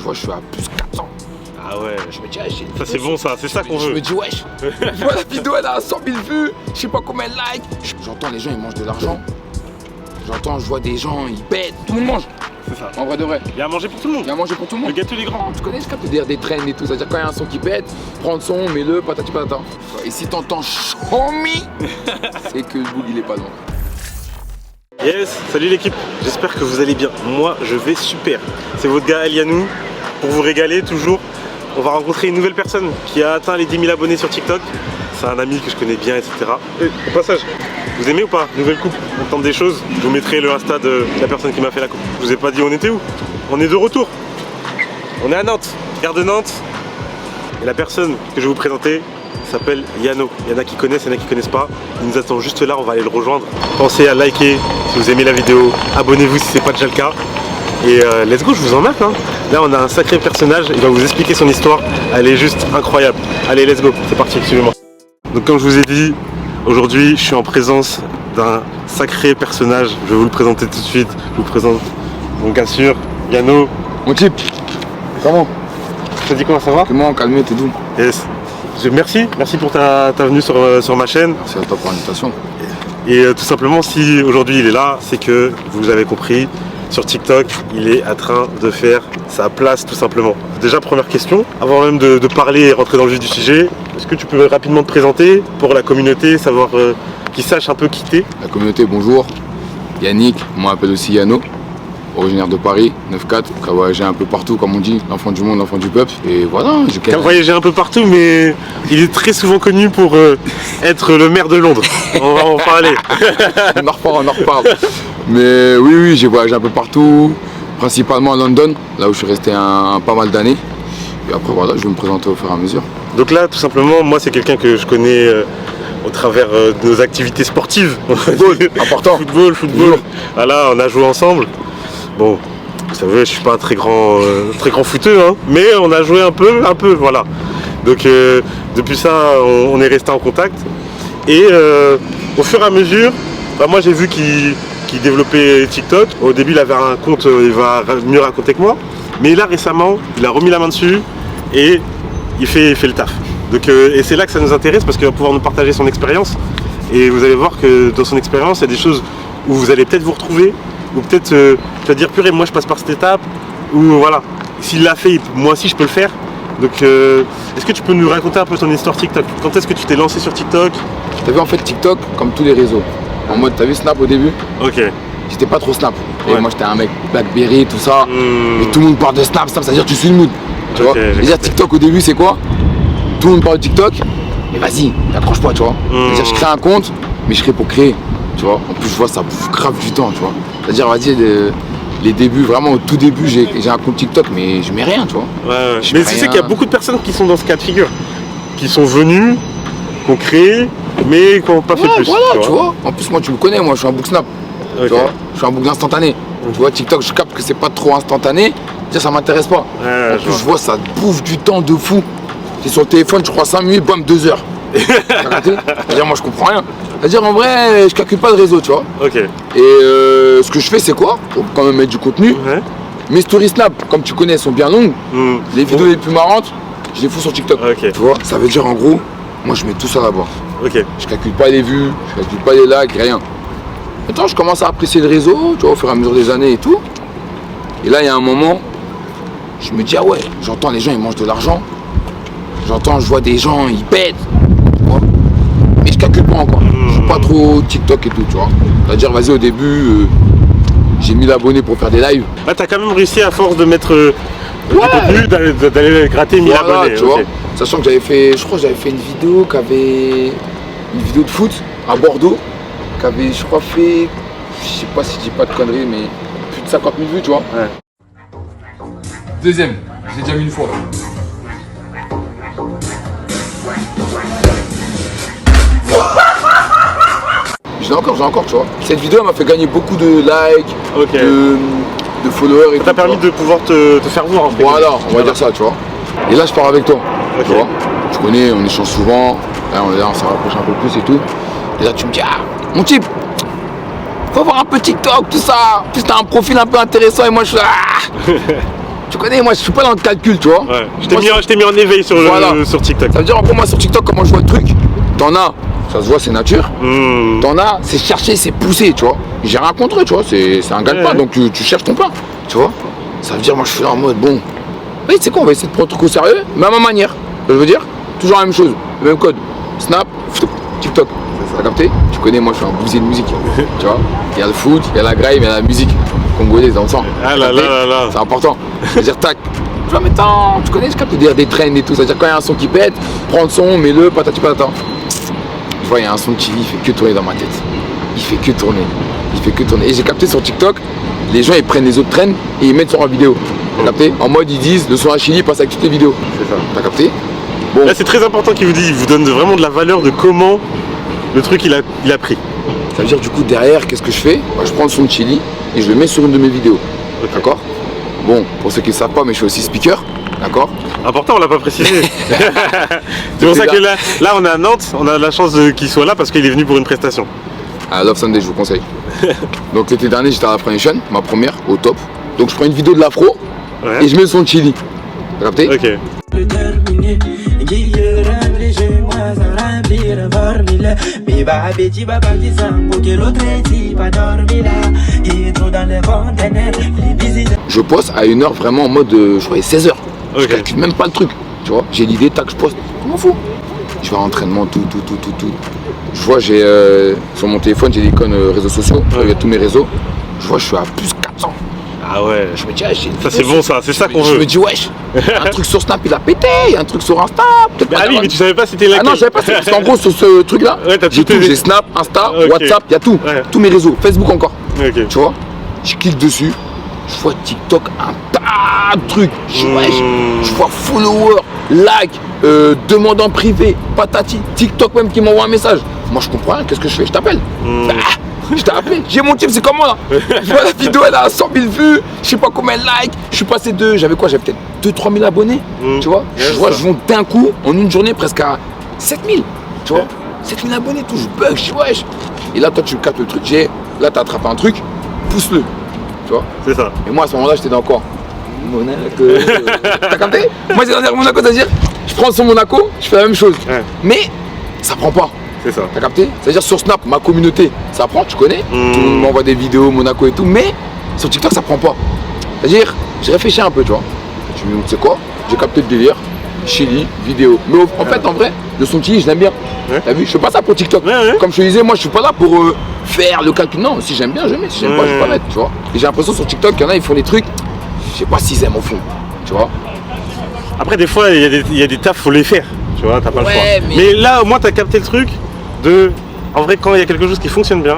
je vois, je suis à plus 400. Ah ouais. Je me dis, ah, j'ai une Ça c'est vidéo bon ça, c'est ça qu'on Je veut. me dis, wesh, je vois la vidéo, elle a 100 000 vues, je sais pas combien de likes. J'entends les gens, ils mangent de l'argent. J'entends, je vois des gens, ils pètent, tout le monde mange. C'est ça. En vrai de vrai. Il y a à manger pour tout le monde. Il y a à manger pour tout le monde. Le gâteau il est grand. Tu connais, je capte des trends et tout, c'est-à-dire quand il y a un son qui pète, prends le son, mets-le, patati patata. Et si t'entends Xiaomi, c'est que le boug il est pas loin. Yes, salut l'équipe, j'espère que vous allez bien. Moi je vais super. C'est votre gars Alianou, pour vous régaler toujours. On va rencontrer une nouvelle personne qui a atteint les 10 000 abonnés sur TikTok. C'est un ami que je connais bien, etc. Et, au passage, vous aimez ou pas? Nouvelle coupe, on tente des choses. Je vous mettrai le Insta de la personne qui m'a fait la coupe. Je vous ai pas dit on était où? On est de retour. On est à Nantes, gare de Nantes. Et la personne que je vais vous présenter s'appelle Yano. Il y en a qui connaissent, il y en a qui connaissent pas. Il nous attend juste là, on va aller le rejoindre. Pensez à liker si vous aimez la vidéo. Abonnez-vous si c'est pas déjà le cas. Et let's go, je vous emmène hein. Là on a un sacré personnage, il va vous expliquer son histoire. Elle est juste incroyable. Allez, let's go, c'est parti, suivez-moi. Donc comme je vous ai dit, aujourd'hui je suis en présence d'un sacré personnage. Je vais vous le présenter tout de suite. Je vous présente donc bien sûr Yano. Mon type, comment? Je te dis comment ça va? Comment, calme, t'es doux? Yes. Merci pour ta venue sur ma chaîne. C'est à toi pour l'invitation. Et tout simplement, si aujourd'hui il est là, c'est que, vous avez compris, sur TikTok, il est en train de faire sa place tout simplement. Déjà, première question, avant même de parler et rentrer dans le vif du sujet, est-ce que tu peux rapidement te présenter pour la communauté, savoir qu'ils sachent un peu qui t'es? La communauté, bonjour. Yannick, on m'appelle aussi Yano. Originaire de Paris, 9-4, qui a voyagé un peu partout, comme on dit, l'enfant du monde, l'enfant du peuple. Et voilà, Il a voyagé un peu partout, mais il est très souvent connu pour être le maire de Londres. On va en parler. on en reparle. Mais oui, j'ai voyagé un peu partout, principalement à London, là où je suis resté pas mal d'années. Et après, voilà, je vais me présenter au fur et à mesure. Donc là, tout simplement, moi, c'est quelqu'un que je connais au travers de nos activités sportives. Football, important. Football. Voilà, on a joué ensemble. Bon, vous savez, je suis pas un très grand footeux, hein, mais on a joué un peu, voilà. Donc depuis ça, on est resté en contact. Et au fur et à mesure, bah, moi j'ai vu qu'il développait TikTok. Au début, il avait un compte, il va mieux raconter que moi. Mais là, récemment, il a remis la main dessus et il fait le taf. Donc, et c'est là que ça nous intéresse parce qu'il va pouvoir nous partager son expérience. Et vous allez voir que dans son expérience, il y a des choses où vous allez peut-être vous retrouver. Ou peut-être tu vas dire purée, moi je passe par cette étape, ou voilà, s'il l'a fait, moi aussi je peux le faire. Donc est-ce que tu peux nous raconter un peu ton histoire TikTok? Quand est-ce que tu t'es lancé sur TikTok? T'as vu en fait TikTok comme tous les réseaux. En mode, t'as vu Snap au début? Ok. J'étais pas trop Snap. Et Ouais. moi j'étais un mec Blackberry, tout ça. Et tout le monde parle de Snap, c'est-à-dire tu suis le mood. Tu vois? j'ai Déjà compris. TikTok au début c'est quoi? Tout le monde parle de TikTok, mais vas-y, t'accroches pas, tu vois. C'est-à-dire je crée un compte, mais je crée pour créer. Tu vois, en plus je vois ça bouffe grave du temps, tu vois. C'est-à-dire vas-y les débuts, vraiment au tout début j'ai un compte TikTok mais je mets rien, tu vois. Ouais. Je Mais fais tu sais rien. qu'il y a beaucoup de personnes qui sont dans ce cas de figure, qui sont venus, qui ont créé, mais qui n'ont pas fait Ouais, plus. voilà, tu vois. En plus moi tu me connais, moi je suis un book snap. Ok. Tu vois, je suis un book instantané. Tu vois, TikTok je capte que c'est pas trop instantané, dire ça m'intéresse pas. Ouais, En je plus vois. je vois ça bouffe du temps de fou. T'es sur le téléphone, je crois 5 minutes, bam, 2 heures. T'as capté? C'est-à-dire moi je comprends rien. C'est-à-dire en vrai je calcule pas le réseau, tu vois. Ok. Et ce que je fais c'est quoi? Pour quand même mettre du contenu. Ouais. Mes stories Snap, comme tu connais, sont bien longues. Hmm. Les vidéos les plus marrantes, je les fous sur TikTok. Ok. Tu vois, ça veut dire en gros, moi je mets tout ça là-bas. Ok. Je calcule pas les vues, je calcule pas les likes, rien. Maintenant je commence à apprécier le réseau, tu vois, au fur et à mesure des années et tout. Et là il y a un moment, je me dis ah ouais, j'entends les gens ils mangent de l'argent. Je vois des gens ils pètent. Tu vois. Mais je calcule pas encore. Je suis pas trop TikTok et tout, tu vois. C'est-à-dire vas-y au début, j'ai 1000 abonnés pour faire des lives. Ah, t'as quand même réussi à force de mettre du contenu, d'aller gratter 1000 Voilà, abonnés. tu ok. vois. Sachant que je crois que j'avais fait une vidéo une vidéo de foot à Bordeaux, qui avait, je crois, fait, je sais pas si je dis pas de conneries, mais plus de 50 000 vues, tu vois. Ouais. Deuxième, je l'ai déjà mis une fois là. Je l'ai encore, tu vois. Cette vidéo elle m'a fait gagner beaucoup de likes, Ok. de followers et Ça t'a tout, permis tu vois. de pouvoir te faire voir en fait. Voilà, on va dire ça, tu vois. Et là, je pars avec toi, Ok. tu vois. Tu connais, on échange souvent. Là, on s'en rapproche un peu plus et tout. Et là, tu me dis, ah, mon type, faut voir un peu TikTok, tout ça. En plus, t'as un profil un peu intéressant et moi, je suis là. Ah. tu connais, moi je suis pas dans le calcul, tu vois. Ouais. Je t'ai mis en éveil sur, sur TikTok. Ça veut dire en gros moi sur TikTok comment je vois le truc, t'en as, ça se voit c'est nature, t'en as, c'est chercher, c'est pousser, tu vois. J'ai rien contre eux, tu vois, c'est un gagne-pain, donc tu cherches ton pain, tu vois. Ça veut dire moi je suis là en mode bon, oui tu sais quoi, on va essayer de prendre le truc au sérieux, mais à ma manière. Je veux dire, toujours la même chose, le même code. Snap, TikTok. T'as capté? Tu connais, moi je suis un bousier de musique. Tu vois? Il y a le foot, il y a la graille, mais il y a la musique congolaise dans le sang. Ah là là là là. C'est important. C'est-à-dire, tac. Tu vois, mais attends, tu connais, je capte des trends et tout. C'est-à-dire, quand il y a un son qui pète, prends le son, mets-le, patati patata. Tu vois, il y a un son de Chili, il fait que tourner dans ma tête. Il fait que tourner. Il fait que tourner. Et j'ai capté sur TikTok, les gens ils prennent les autres trends et ils mettent sur la vidéo. T'as capté? En mode, ils disent, le son à Chili passe avec toutes les vidéos. C'est ça. T'as capté? Bon. Là, c'est très important qu'il vous donne vraiment de la valeur de comment le truc il a pris. Ça veut dire du coup derrière, qu'est-ce que je fais? Moi, je prends le son de Chili et je le mets sur une de mes vidéos. Okay. D'accord? Bon, pour ceux qui ne savent pas, mais je suis aussi speaker. D'accord? Important, on l'a pas précisé. C'est pour ça que là on est à Nantes, on a la chance qu'il soit là parce qu'il est venu pour une prestation. À Love Sunday, je vous conseille. Donc l'été dernier, j'étais à la Afro Nation, ma première, au top. Donc je prends une vidéo de l'afro et je mets le son de Chili. T'as capté? Ok. Je poste à une heure vraiment en mode, je crois, 16h. Okay. Je calcule même pas le truc, tu vois. J'ai l'idée, tac, je poste, je m'en fous. Je vais à l'entraînement, tout. Je vois, j'ai sur mon téléphone, j'ai l'icône réseaux sociaux, il y a tous mes réseaux. Je vois, je suis à plus 400. Ah ouais. Je me dis, ah, ça c'est bon ça, c'est ça qu'on veut. Je me dis, wesh, un truc sur Snap il a pété, il y a un truc sur Insta, peut-être Ah oui, mais tu savais pas c'était laquelle. Ah non, je savais pas, parce qu'en gros, sur ce truc-là, ouais, j'ai tout, j'ai Snap, Insta, okay. WhatsApp, il y a tout. Ouais. Tous mes réseaux, Facebook encore. Okay. Tu vois, je clique dessus, je vois TikTok, un tas de trucs. Je dis, wesh, je vois follower, like, demande en privé, patati, TikTok même qui m'envoie un message. Moi, je comprends rien, qu'est-ce que je fais? Je t'appelle. Je t'ai appelé, j'ai mon type, c'est comment là? Je vois la vidéo, elle a 100 000 vues, je sais pas combien de likes, je suis passé de, j'avais quoi? J'avais peut-être 2-3 000 abonnés, tu vois? Je vois, je monte d'un coup, en une journée, presque à 7 000, tu vois? 7 000 abonnés, tout, je bug, je dis wesh. Et là, toi, tu captes le truc, là, t'as attrapé un truc, pousse-le, tu vois? C'est ça. Et moi, à ce moment-là, j'étais dans quoi? Monaco. T'as capté? Moi, j'étais dans Monaco, c'est-à-dire, je prends sur Monaco, je fais la même chose, mais ça prend pas. C'est ça. T'as capté? C'est-à-dire sur Snap, ma communauté, ça prend, tu connais. Tout le monde m'envoie des vidéos, Monaco et tout, mais sur TikTok, ça prend pas. C'est-à-dire, j'ai réfléchi un peu, tu vois. Je me dis, tu sais quoi? J'ai capté le délire, Chili, vidéo. Mais en fait, en vrai, le son de Chili, je l'aime bien. T'as vu? Je fais pas ça pour TikTok. Comme je te disais, moi, je suis pas là pour faire le calcul. Non, si j'aime bien, je mets. Si j'aime pas, je vais pas mettre, tu vois. Et j'ai l'impression sur TikTok, il y en a, ils font des trucs, je sais pas s'ils aiment au fond, tu vois. Après, des fois, il y a des tafs, faut les faire. Tu vois, t'as pas le choix. Mais là, au moins, t'as capté le truc. En vrai, quand il y a quelque chose qui fonctionne bien,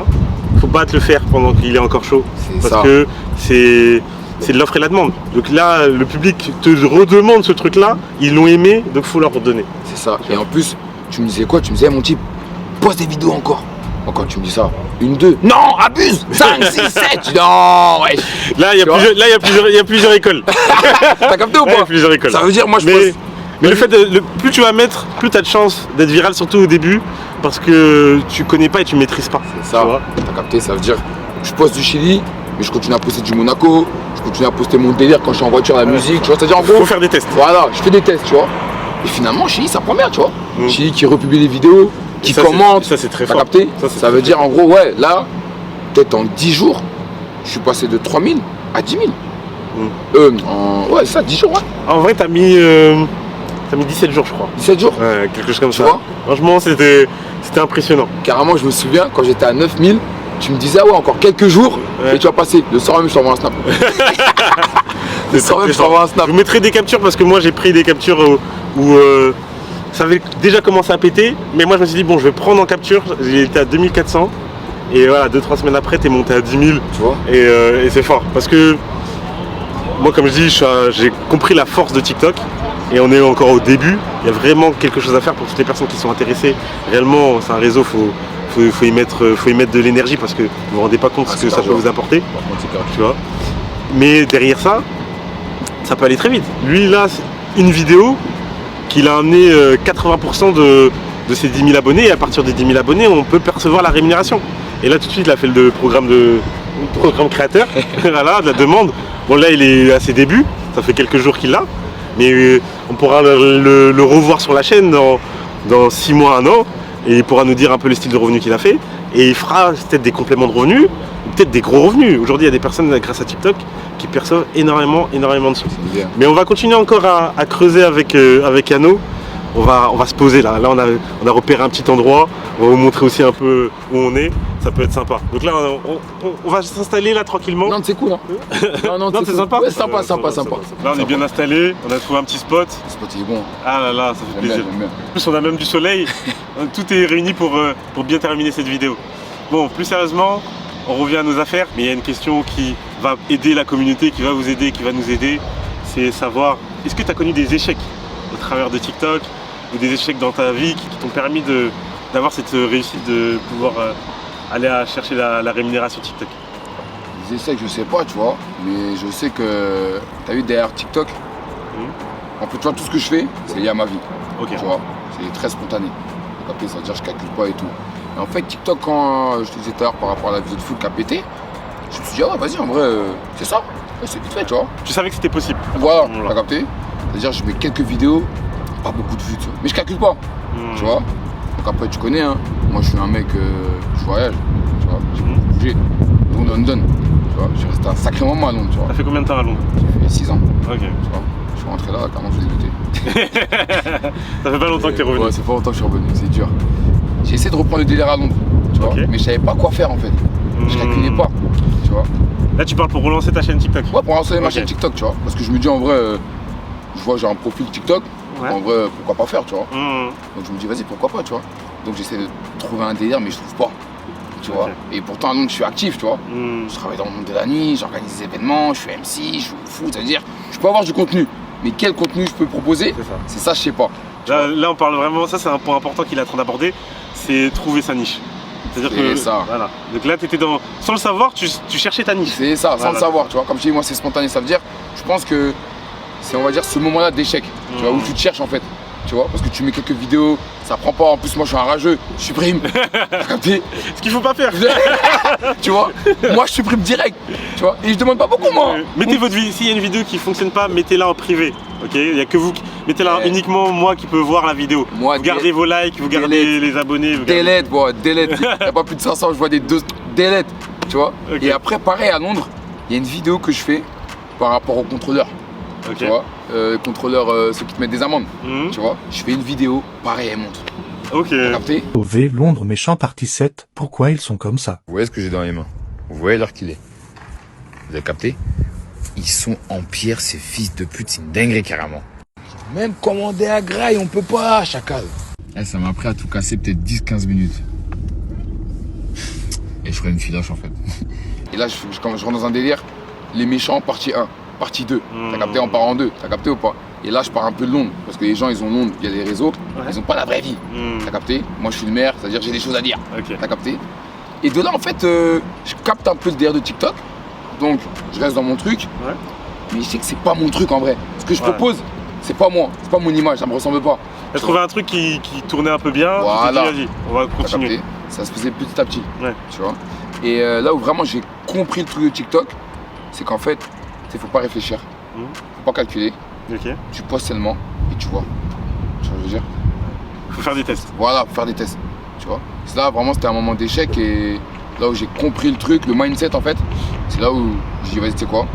faut pas te le faire pendant qu'il est encore chaud. Parce que c'est de l'offre et la demande. Donc là, le public te redemande ce truc-là, ils l'ont aimé, donc faut leur redonner. C'est ça. Et en plus, tu me disais quoi? Tu me disais, mon type, poste des vidéos encore. Quand tu me dis ça, 1, 2, non, abuse, 5, 6, 7, non, ouais. Là, il y a plusieurs écoles. T'as capté ou pas? Il y a plusieurs écoles. Ça veut dire, moi, je poste. Mais le fait plus tu vas mettre, plus tu as de chance d'être viral, surtout au début, parce que tu connais pas et tu maîtrises pas. C'est ça, t'as capté, ça veut dire, je poste du Chili, mais je continue à poster du Monaco, je continue à poster mon délire quand je suis en voiture, la musique, tu vois, c'est-à-dire en gros. Faut faire des tests. Voilà, je fais des tests, tu vois. Et finalement, Chili, ça prend bien, tu vois. Chili qui republie les vidéos, qui commente, ça c'est très t'as fort. capté? Ça veut dire, en gros, ouais, là, peut-être en 10 jours, je suis passé de 3 000 à 10 000. Ouais, ça, 10 jours, ouais. En vrai, t'as mis 17 jours, je crois. 17 jours? Ouais, quelque chose comme tu ça. Vois, franchement, c'était impressionnant. Carrément, je me souviens, quand j'étais à 9 000, tu me disais, ah ouais, encore quelques jours, et tu vas passer. Le soir même, je t'envoie un snap. Le soir même, je t'envoie un snap. Je vous mettrai des captures parce que moi, j'ai pris des captures où ça avait déjà commencé à péter. Mais moi, je me suis dit, bon, je vais prendre en capture. J'ai été à 2400. Et voilà, 2-3 semaines après, t'es monté à 10 000. Tu vois. Et c'est fort. Parce que moi, comme je dis, j'ai compris la force de TikTok. Et on est encore au début. Il y a vraiment quelque chose à faire pour toutes les personnes qui sont intéressées. Réellement, c'est un réseau, faut y mettre de l'énergie parce que vous vous rendez pas compte de ce que ça peut vous apporter. Tu vois. Mais derrière ça, ça peut aller très vite. Lui, là, c'est une vidéo qu'il a amené 80% de ses 10 000 abonnés. Et à partir des 10 000 abonnés, on peut percevoir la rémunération. Et là, tout de suite, il a fait le programme créateur, voilà, de la demande. Bon, là, il est à ses débuts. ça fait quelques jours qu'il l'a, mais on pourra le revoir sur la chaîne dans 6 mois, 1 an, et il pourra nous dire un peu le style de revenu qu'il a fait, et il fera peut-être des compléments de revenus, peut-être des gros revenus. Aujourd'hui, il y a des personnes grâce à TikTok qui perçoivent énormément de sous. Mais on va continuer encore à creuser avec Yano. On va se poser là. Là, on a repéré un petit endroit. On va vous montrer aussi un peu où on est. Ça peut être sympa. Donc là, on va s'installer là tranquillement. Non, c'est cool, hein. Non, c'est sympa. Ouais, sympa. Là, on est bien installé. On a trouvé un petit spot. Le spot, il est bon. Ah là là, ça fait plaisir. Bien. En plus, on a même du soleil. Tout est réuni pour bien terminer cette vidéo. Bon, plus sérieusement, on revient à nos affaires. Mais il y a une question qui va aider la communauté, qui va vous aider, qui va nous aider. C'est savoir, est-ce que tu as connu des échecs au travers de TikTok ou des échecs dans ta vie qui t'ont permis d'avoir cette réussite de pouvoir aller à chercher la rémunération TikTok? Les échecs, je sais pas, tu vois, mais je sais que t'as vu derrière TikTok, en fait, tu vois, tout ce que je fais, c'est lié à ma vie. Ok. Tu vois, c'est très spontané. Après, ça veut dire que je calcule pas et tout. Et en fait, TikTok, quand je te disais tout à l'heure par rapport à la vidéo de foot qui a pété, je me suis dit, ah ouais, vas-y, en vrai, c'est ça, ouais, c'est vite fait, tu vois. Tu savais que c'était possible. Voilà, t'as capté. C'est-à-dire, je mets quelques vidéos, pas beaucoup de vues, tu vois. Mais je calcule pas, tu vois. Donc après, tu connais, hein. Moi, je suis un mec, je voyage, tu vois. J'ai beaucoup bougé. London, tu vois. J'ai resté un sacré moment à Londres, tu vois. Ça fait combien de temps à Londres? J'ai fait 6 ans. Ok. Tu vois. Je suis rentré là, carrément, je l'ai dégoûté. Ça fait pas longtemps que t'es revenu. Ouais, c'est pas longtemps que je suis revenu, c'est dur. J'ai essayé de reprendre le délire à Londres, tu vois. Mais je savais pas quoi faire, en fait. Je calculais pas, tu vois. Là, tu parles pour relancer ta chaîne TikTok? Ouais, pour lancer ma chaîne TikTok, tu vois. Parce que je me dis, en vrai, je vois, j'ai un profil TikTok. Ouais. En vrai, pourquoi pas faire, tu vois. Donc je me dis, vas-y, pourquoi pas, tu vois. Donc j'essaie de trouver un délire, mais je trouve pas, tu vois. Et pourtant, à Londres, je suis actif, tu vois. Je travaille dans le monde de la nuit, j'organise des événements, je suis MC, je joue au foot, c'est-à-dire, je peux avoir du contenu. Mais quel contenu je peux proposer, c'est ça, je sais pas. Là, on parle vraiment, ça c'est un point important qu'il est en train d'aborder, c'est trouver sa niche. C'est-à-dire que ça. Voilà. Donc là, t'étais dans, sans le savoir, tu cherchais ta niche. C'est ça, sans le savoir, tu vois. Comme je dis, moi, c'est spontané, ça veut dire, je pense que c'est, on va dire, ce moment-là d'échec, tu vois, où tu te cherches en fait. Tu vois, parce que tu mets quelques vidéos, ça prend pas. En plus, moi, je suis un rageux, je supprime. T'as capté? Ce qu'il faut pas faire. Tu vois, moi, je supprime direct. Tu vois, et je demande pas beaucoup, moi. Mettez votre vie. S'il y a une vidéo qui fonctionne pas, mettez-la en privé. Ok, il y a que vous. Mettez-la uniquement moi qui peux voir la vidéo. Moi, vous gardez vos likes, vous gardez les abonnés. Delete, bon, delete. Il n'y a pas plus de 500, je vois des deux. Delete. Tu vois. Et après, pareil à Londres, il y a une vidéo que je fais par rapport aux contrôleurs. Tu vois, contrôleurs, ceux qui te mettent des amendes. Tu vois, je fais une vidéo, pareil, elle monte. Ok. T'as capté? OV Londres méchant partie 7, pourquoi ils sont comme ça? Vous voyez ce que j'ai dans les mains? Vous voyez l'heure qu'il est? Vous avez capté? Ils sont en pierre, ces fils de pute, c'est une dinguerie carrément. Même commander à Graille, on peut pas, chacal. Ça m'a pris à tout casser peut-être 10-15 minutes. Et je ferai une filoche en fait. Et là, je rentre dans un délire, les méchants, partie 1. Partie 2, t'as capté, on part en 2, t'as capté ou pas? Et là je pars un peu de Londres, parce que les gens ils ont Londres, il y a les réseaux, ils ont pas la vraie vie, t'as capté? Moi je suis le maire, c'est-à-dire j'ai des choses à dire, t'as capté? Et de là en fait, je capte un peu le délire de TikTok, donc je reste dans mon truc, mais je sais que c'est pas mon truc en vrai. Ce que je propose, c'est pas moi, c'est pas mon image, ça me ressemble pas. T'as trouvé un truc qui tournait un peu bien, voilà. Vas-y, on va continuer. Ça se faisait petit à petit, tu vois? Et là où vraiment j'ai compris le truc de TikTok, c'est qu'en fait, il faut pas réfléchir, faut pas calculer, tu postes seulement et tu vois. Tu vois ce que je veux dire? Faut faire des tests. Voilà, faut faire des tests, tu vois. C'est là vraiment c'était un moment d'échec et là où j'ai compris le truc, le mindset en fait, c'est là où j'ai dit vas-y tu sais quoi,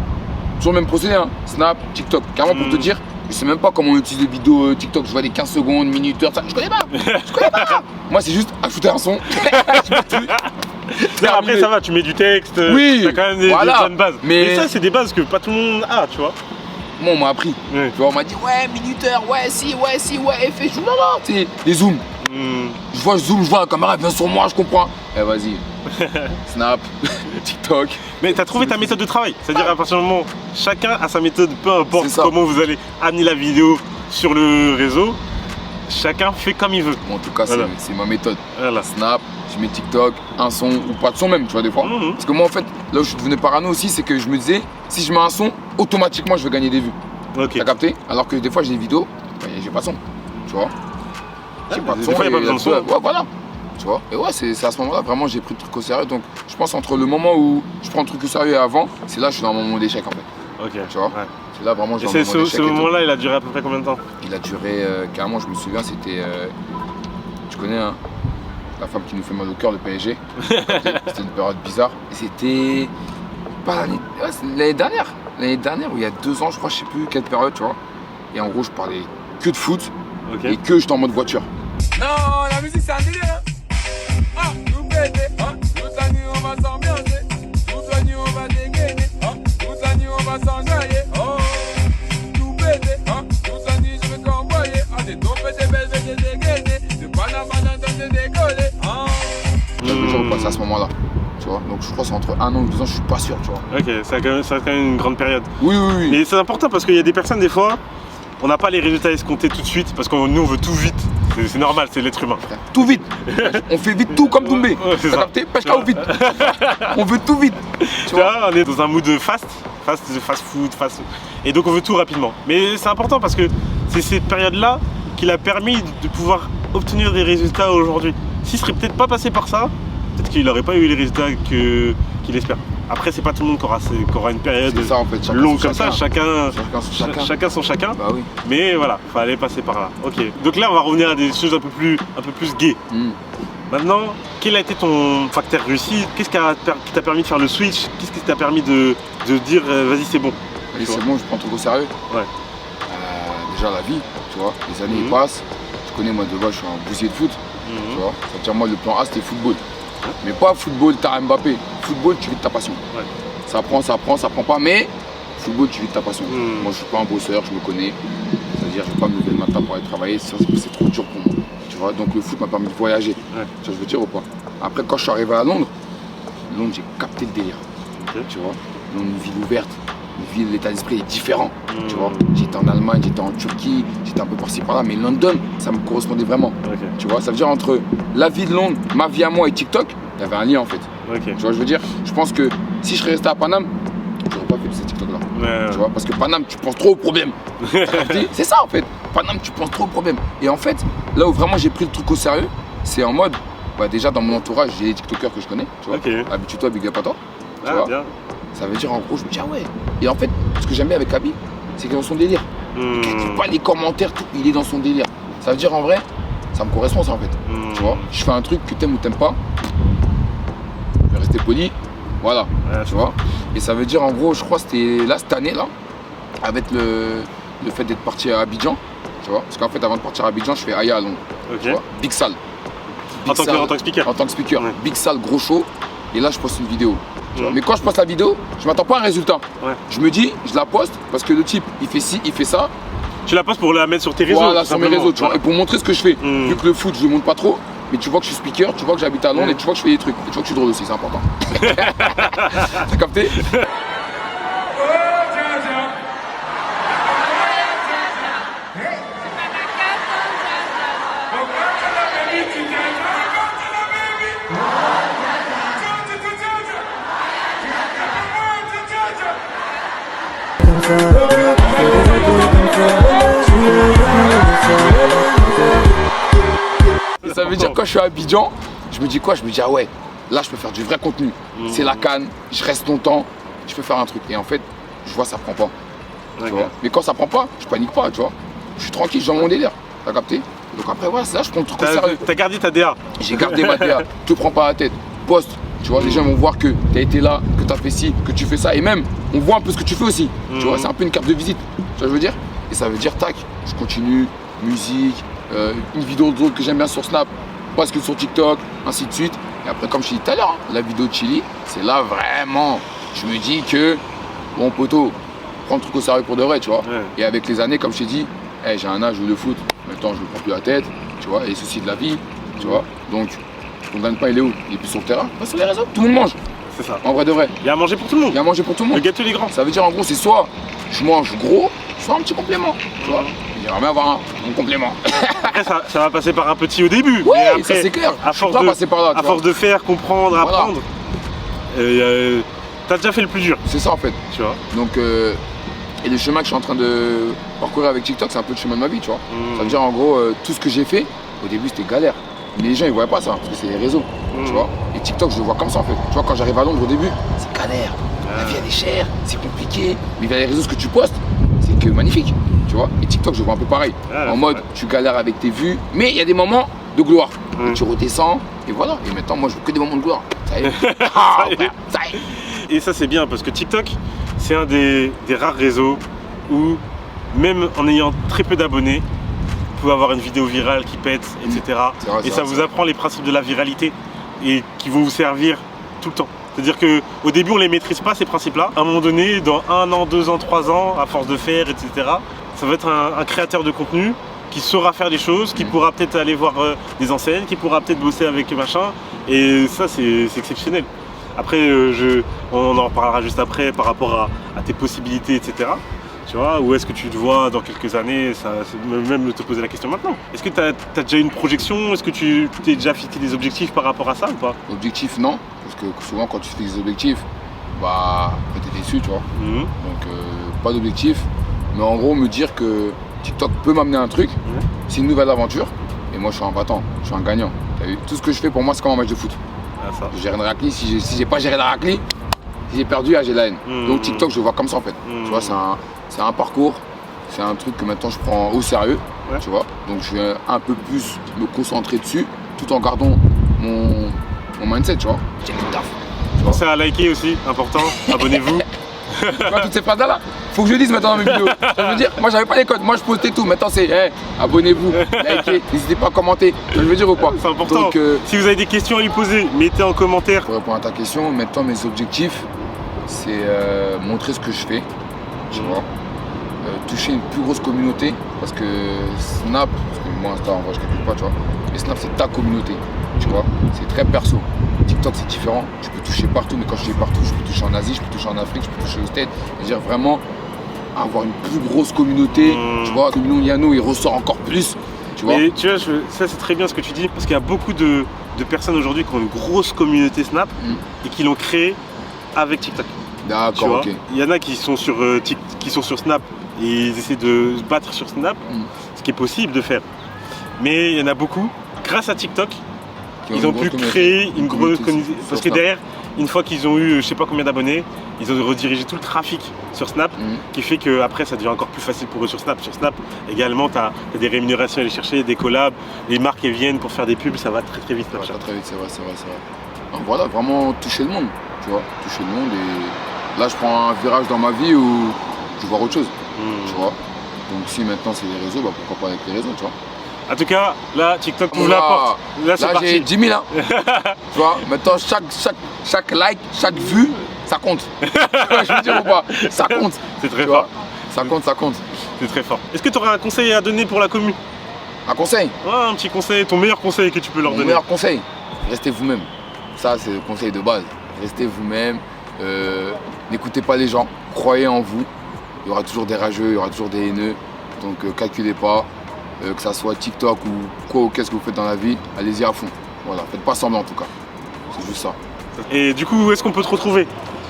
toujours le même procédé, hein. Snap, TikTok, carrément pour te dire, je sais même pas comment on utilise les vidéos TikTok, je vois des 15 secondes, minutes, heures, ça, je connais pas, Moi c'est juste ajouter un son, non, après ça va, tu mets du texte, t'as quand même des bonnes bases. Mais ça c'est des bases que pas tout le monde a, tu vois. Moi on m'a appris, tu vois, on m'a dit ouais, minuteur, ouais, si, effet, je non, tu sais, les zooms. Je vois, je zoome, je vois la caméra, elle vient sur moi, je comprends. Eh vas-y, Snap, TikTok. Mais t'as trouvé ta méthode de travail, c'est-à-dire à partir du moment, chacun a sa méthode, peu importe comment vous allez amener la vidéo sur le réseau, chacun fait comme il veut. Bon, en tout cas, c'est ma méthode. Snap, je mets TikTok, un son ou pas de son même, tu vois, des fois. Parce que moi, en fait, là où je suis devenu parano aussi, c'est que je me disais, si je mets un son, automatiquement, je vais gagner des vues. T'as capté? Alors que des fois, j'ai des vidéos, j'ai pas de son, tu vois. J'ai pas de son. Des fois, il n'y a pas besoin de son. Ouais, voilà. Tu vois. Et ouais, c'est à ce moment-là, vraiment, j'ai pris le truc au sérieux. Donc, je pense entre le moment où je prends le truc au sérieux et avant, c'est là que je suis dans mon moment d'échec, en fait. Ok. Tu vois. C'est là vraiment Et genre ce moment-là, il a duré à peu près combien de temps? Il a duré, carrément, je me souviens, c'était. Tu connais, hein, la femme qui nous fait mal au cœur, le PSG. C'était une période bizarre. Et c'était. Pas l'année. Ouais, l'année dernière. L'année dernière, ou il y a 2 ans, je crois, je sais plus quelle période, tu vois. Et en gros, je parlais que de foot et que j'étais en mode voiture. Non, la musique c'est un délire. Ah, nous péter, hein. Toute la nuit on va s'ambiancer. Toute la nuit on va dégainer, hein. Toute la nuit on va s'enjailler. Oh, nous péter, hein. Toute la nuit je vais convoyer. Ah, des dopes, des belles, des dégainer. De Panama dans de décoller, hein. J'avais déjà repassé à ce moment-là. Tu vois, donc je crois que c'est entre 1 an ou 2 ans, je suis pas sûr, tu vois. Ok, ça a quand même une grande période. Oui, oui, oui. Mais c'est important parce qu'il y a des personnes, des fois, on n'a pas les résultats escomptés tout de suite parce que nous on veut tout vite. C'est normal, c'est l'être humain. Tout vite. On fait vite tout comme Doumbé. c'est T'as ça. capté? Pêche au vite. On veut tout vite. Tu vois, on est dans un mood fast food, fast. Et donc on veut tout rapidement. Mais c'est important parce que c'est cette période-là qui l'a permis de pouvoir obtenir des résultats aujourd'hui. S'il serait peut-être pas passé par ça, peut-être qu'il n'aurait pas eu les résultats qu'il espère. Après, c'est pas tout le monde qui aura une période C'est ça, en fait, chacun longue son comme ça, chacun son chacun. Bah oui. Mais voilà, fallait passer par là. Ok. Donc là, on va revenir à des choses un peu plus gaies. Maintenant, quel a été ton facteur réussi? Qu'est-ce qui t'a permis de faire le switch? Qu'est-ce qui t'a permis de dire vas-y, c'est bon? Allez, c'est bon, je prends tout au sérieux. Ouais. Déjà la vie, tu vois, les années passent. Tu connais, moi de base, je suis un bousier de foot. Tu vois, ça veut dire moi le plan A c'était football. Mais pas football, t'as Mbappé. Football, tu vis de ta passion. Ouais. Ça prend pas, mais football, tu vis de ta passion. Moi, je suis pas un bosseur, je me connais. C'est-à-dire, je vais pas me lever le matin pour aller travailler, c'est trop dur pour moi. Tu vois, donc le foot m'a permis de voyager. Ouais. Tu vois, je veux dire ou pas? Après, quand je suis arrivé à Londres, j'ai capté le délire. Okay. Tu vois, Londres, une ville ouverte, une ville, l'état d'esprit est différent. Tu vois, j'étais en Allemagne, j'étais en Turquie, j'étais un peu par-ci par-là, mais London, ça me correspondait vraiment. Okay. Tu vois, ça veut dire entre la vie de Londres, ma vie à moi et TikTok, il y avait un lien en fait. Okay. Tu vois, je veux dire, je pense que si je serais resté à Paname, j'aurais pas fait ces TikTok là. Tu vois, parce que Paname, tu penses trop aux problèmes. C'est ça en fait. Paname, tu penses trop aux problèmes. Et en fait, là où vraiment j'ai pris le truc au sérieux, c'est en mode, bah déjà dans mon entourage, j'ai des TikTokers que je connais. Tu vois, habitue-toi, big up à toi. Tu vois, bien. Ça veut dire en gros, je me dis ah ouais. Et en fait, ce que j'aime bien avec Abi, c'est qu'il est dans son délire. Tu vois les commentaires, tout, il est dans son délire. Ça veut dire en vrai, ça me correspond ça en fait. Tu vois, je fais un truc que t'aimes ou t'aimes pas, je vais rester poli, voilà, tu vois. Et ça veut dire en gros, je crois que c'était là cette année là, avec le fait d'être parti à Abidjan, tu vois. Parce qu'en fait avant de partir à Abidjan, je fais Aya à Londres. Tu vois, big salle. En tant que speaker. En tant que speaker, big salle, gros show. Et là je poste une vidéo. Mais quand je poste la vidéo, je m'attends pas à un résultat. Ouais. Je me dis, je la poste parce que le type, il fait ci, il fait ça. Tu la postes pour la mettre sur tes réseaux? Voilà, sur mes réseaux, tu vois, et pour montrer ce que je fais. Vu que le foot, je le montre pas trop, mais tu vois que je suis speaker, tu vois que j'habite à Londres et tu vois que je fais des trucs. Et tu vois que je suis drôle aussi, c'est important. T'as capté? Et ça veut dire quand je suis à Abidjan, je me dis quoi? Je me dis ah ouais, là je peux faire du vrai contenu. C'est la CAN, je reste longtemps, je peux faire un truc. Et en fait, je vois ça prend pas. Tu vois. Mais quand ça prend pas, je panique pas, tu vois. Je suis tranquille, j'ai mon délire. T'as capté? Donc après voilà, c'est là je prends le truc au sérieux. T'as gardé ta DA? J'ai gardé ma DA, te prends pas la tête. Poste. Tu vois, les gens vont voir que tu as été là, que tu as fait ci, que tu fais ça. Et même, on voit un peu ce que tu fais aussi. Tu vois, c'est un peu une carte de visite. Tu vois ce que je veux dire? Et ça veut dire, tac, je continue, musique, une vidéo d'autres que j'aime bien sur Snap, parce que sur TikTok, ainsi de suite. Et après, comme je t'ai dit tout à l'heure, la vidéo de Chili, c'est là vraiment, je me dis que, bon poteau, prends le truc au sérieux pour de vrai, tu vois. Ouais. Et avec les années, comme je t'ai dit, hey, j'ai un âge, je joue le foot. Maintenant, je me prends plus la tête, tu vois, et les soucis de la vie, tu vois. Donc, ton gagne-pain, il est où? Il est plus sur le terrain, pas sur les réseaux. Tout le monde mange. C'est ça. En vrai de vrai. Il y a à manger pour tout le monde. Il y a à manger pour tout le monde. Le gâteau, il est grand. Ça veut dire en gros, c'est soit je mange gros, soit un petit complément. Tu vois. J'aimerais bien avoir un complément. Après, ça va passer par un petit au début. Oui, mais après, ça c'est clair. À force, passer par là, à force de faire, comprendre, voilà. Apprendre, t'as déjà fait le plus dur. C'est ça en fait. Tu vois. Donc, et le chemin que je suis en train de parcourir avec TikTok, c'est un peu le chemin de ma vie, tu vois. Ça veut dire en gros, tout ce que j'ai fait, au début c'était galère. Mais les gens ils voyaient pas ça, parce que c'est les réseaux, tu vois. Et TikTok je le vois comme ça en fait. Tu vois, quand j'arrive à Londres au début, c'est galère. La vie elle est chère, c'est compliqué. Mais via les réseaux, ce que tu postes, truc magnifique, tu vois. Et TikTok, je vois un peu pareil. Ah, En mode, ouais. tu galères avec tes vues, mais il y a des moments de gloire. Mm. Et tu redescends, et voilà. Et maintenant, moi, je veux que des moments de gloire. Ça y est. Ça y est. Frère, ça y est. Et ça c'est bien parce que TikTok, c'est un des rares réseaux où même en ayant très peu d'abonnés, vous pouvez avoir une vidéo virale qui pète, etc. C'est vrai, Et c'est ça vrai, vous c'est apprend les principes de la viralité et qui vont vous servir tout le temps. C'est-à-dire qu'au début, on ne les maîtrise pas, ces principes-là. À un moment donné, dans 1 an, 2 ans, 3 ans, à force de faire, etc., ça va être un créateur de contenu qui saura faire des choses, qui pourra peut-être aller voir des enseignes, qui pourra peut-être bosser avec machin. Et ça, c'est exceptionnel. Après, on en reparlera juste après par rapport à tes possibilités, etc. Tu vois, où est-ce que tu te vois dans quelques années, même te poser la question maintenant. Est-ce que tu as déjà une projection? Est-ce que tu t'es déjà fixé des objectifs par rapport à ça ou pas? Objectif, non. Parce que souvent, quand tu fixes des objectifs, bah, t'es déçu, tu vois. Mhm. Donc, pas d'objectif. Mais en gros, me dire que TikTok peut m'amener un truc, c'est une nouvelle aventure. Et moi, je suis un battant, je suis un gagnant. T'as vu? Tout ce que je fais pour moi, c'est comme un match de foot. Ah, ça. Je gère une raclée. Si j'ai pas géré la raclée, si j'ai perdu, j'ai la haine. Donc, TikTok, je le vois comme ça en fait. Tu vois, c'est un parcours. C'est un truc que maintenant je prends au sérieux. Ouais. Tu vois. Donc, je vais un peu plus me concentrer dessus tout en gardant mon mindset, tu vois. J'ai tout taf. Pensez à liker aussi, important. Abonnez-vous. Tu vois, toutes ces phrases-là, faut que je le dise maintenant dans mes vidéos. Ça veut dire, moi j'avais pas les codes, moi je postais tout. Maintenant c'est, hey, abonnez-vous, likez, n'hésitez pas à commenter. Je veux dire ou pas? C'est important. Donc, Si vous avez des questions à lui poser, mettez en commentaire. pour répondre à ta question, maintenant mes objectifs, c'est montrer ce que je fais, tu vois. Toucher une plus grosse communauté, parce que Snap, parce que moi Insta en vrai je calcule pas, tu vois. Mais Snap c'est ta communauté, tu vois. C'est très perso. TikTok c'est différent, tu peux toucher partout, mais quand je dis partout, je peux toucher en Asie, je peux toucher en Afrique, je peux toucher aux States. C'est-à-dire vraiment avoir une plus grosse communauté, tu vois, que nous Yano il ressort encore plus, tu vois. Mais tu vois, ça c'est très bien ce que tu dis, parce qu'il y a beaucoup de personnes aujourd'hui qui ont une grosse communauté Snap et qui l'ont créée avec TikTok. Tu D'accord, vois, ok. il y en a qui sont sur Snap et ils essaient de se battre sur Snap, ce qui est possible de faire. Mais il y en a beaucoup, grâce à TikTok, ils ont pu créer une grosse communauté. Parce que derrière, une fois qu'ils ont eu je sais pas combien d'abonnés, ils ont redirigé tout le trafic sur Snap, qui fait qu'après ça devient encore plus facile pour eux sur Snap. Sur Snap également, tu as des rémunérations à aller chercher, des collabs, les marques elles viennent pour faire des pubs, ça va très très vite. Ça va très vite, c'est vrai. Donc voilà, vraiment toucher le monde, tu vois, toucher le monde. Et là je prends un virage dans ma vie où je vois autre chose, tu vois. Donc si maintenant c'est les réseaux, bah pourquoi pas avec les réseaux, tu vois. En tout cas, là, TikTok ouvre la porte. Là, c'est j'ai parti. 10 000, hein. Tu vois, maintenant chaque like, chaque vue, ça compte. Je veux dire ou pas? Ça compte. C'est très tu fort. vois. Ça compte. C'est très fort. Est-ce que tu aurais un conseil à donner pour la commune? Un conseil, Ouais, un petit conseil, ton meilleur conseil que tu peux leur mon donner. meilleur conseil, restez vous-même. Ça c'est le conseil de base. Restez vous-même, n'écoutez pas les gens, croyez en vous. Il y aura toujours des rageux, il y aura toujours des haineux. Donc calculez pas. Que ça soit TikTok ou quoi ou qu'est-ce que vous faites dans la vie, allez-y à fond. Voilà, faites pas semblant en tout cas. C'est juste ça. Et du coup, où est-ce qu'on peut te retrouver?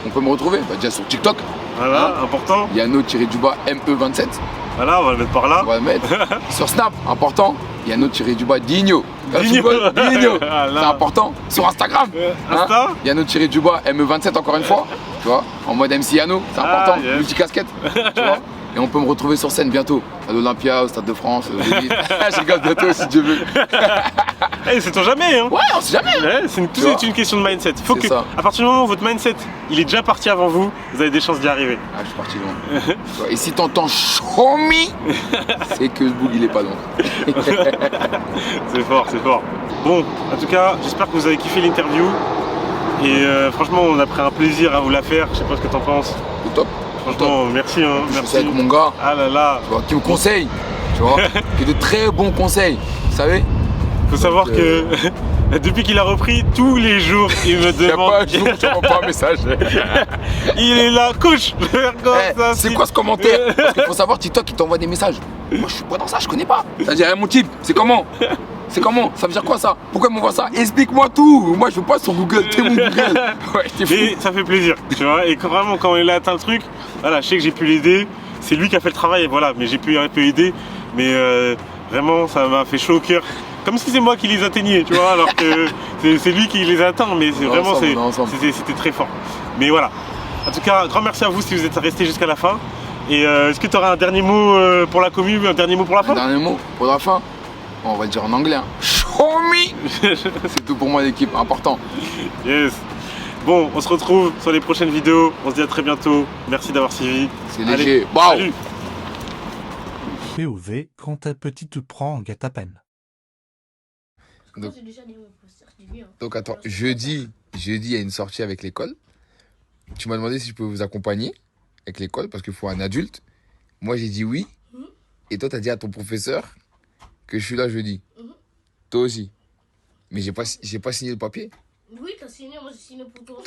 On peut me retrouver déjà sur TikTok, Voilà, important. Yano-ME27. Voilà, on va le mettre par là. On va le mettre. Sur Snap, important, Yano-Digno. Digno. Digno. Ah, là. C'est important. Sur Instagram, Insta. Yano-ME27 encore une fois. Tu vois, en mode MC Yano, c'est important, yes. multicasquette. Tu vois. Et on peut me retrouver sur scène bientôt, à l'Olympia, au Stade de France, je rigole bientôt si Dieu veut. Eh, c'est ton jamais, hein. Ouais, on sait jamais. Ouais, tout est une question de mindset. Faut C'est que, ça. à partir du moment où votre mindset, il est déjà parti avant vous, vous avez des chances d'y arriver. Ah, je suis parti loin. Tu vois, et si t'entends Chomi, c'est que ce boug il est pas loin. C'est fort, c'est fort. Bon, en tout cas, j'espère que vous avez kiffé l'interview. Et franchement, on a pris un plaisir à vous la faire. Je sais pas ce que t'en penses. C'est top. Franchement, merci. Hein, Je suis merci. avec mon gars, Ah là là. tu vois, qui me conseille, tu vois, qui a de très bons conseils, vous savez. Faut savoir que depuis qu'il a repris, tous les jours, il me Il n'y a demande. pas un jour où tu m'envoies pas un message. Il est là, coach. Eh, c'est quoi ce commentaire? Parce qu'il faut savoir, TikTok, il t'envoie des messages. Moi, je suis pas dans ça, je connais pas. C'est-à-dire, mon type, c'est comment? C'est comment? Ça veut dire quoi ça? Pourquoi il m'envoie ça? Explique-moi tout. Moi, je veux pas sur Google. T'es mon Google. Ouais, t'es fou. Mais ça fait plaisir, tu vois. Et vraiment, quand il a atteint le truc, voilà, je sais que j'ai pu l'aider. C'est lui qui a fait le travail, voilà. Mais j'ai pu un peu aider. Mais vraiment, ça m'a fait chaud au cœur. Comme si c'est moi qui les atteignais, tu vois. Alors que c'est lui qui les atteint. Mais c'est vraiment, ensemble. c'était très fort. Mais voilà. En tout cas, grand merci à vous si vous êtes restés jusqu'à la fin. Et est-ce que tu auras un dernier mot pour la commu, un dernier mot pour la fin? Un dernier mot pour la fin. On va le dire en anglais. Hein. Show me. C'est tout pour moi l'équipe, important. Yes. Bon, on se retrouve sur les prochaines vidéos. On se dit à très bientôt. Merci d'avoir suivi. C'est léger. Wow. Salut. POV, quand ta petite te prend, gâte à peine. Donc attends, jeudi, il y a une sortie avec l'école. Tu m'as demandé si je pouvais vous accompagner avec l'école parce qu'il faut un adulte. Moi j'ai dit oui. Et toi t'as dit à ton professeur que je suis là jeudi. Toi aussi. Mais j'ai pas signé le papier. Oui, t'as signé, moi j'ai signé pour toi.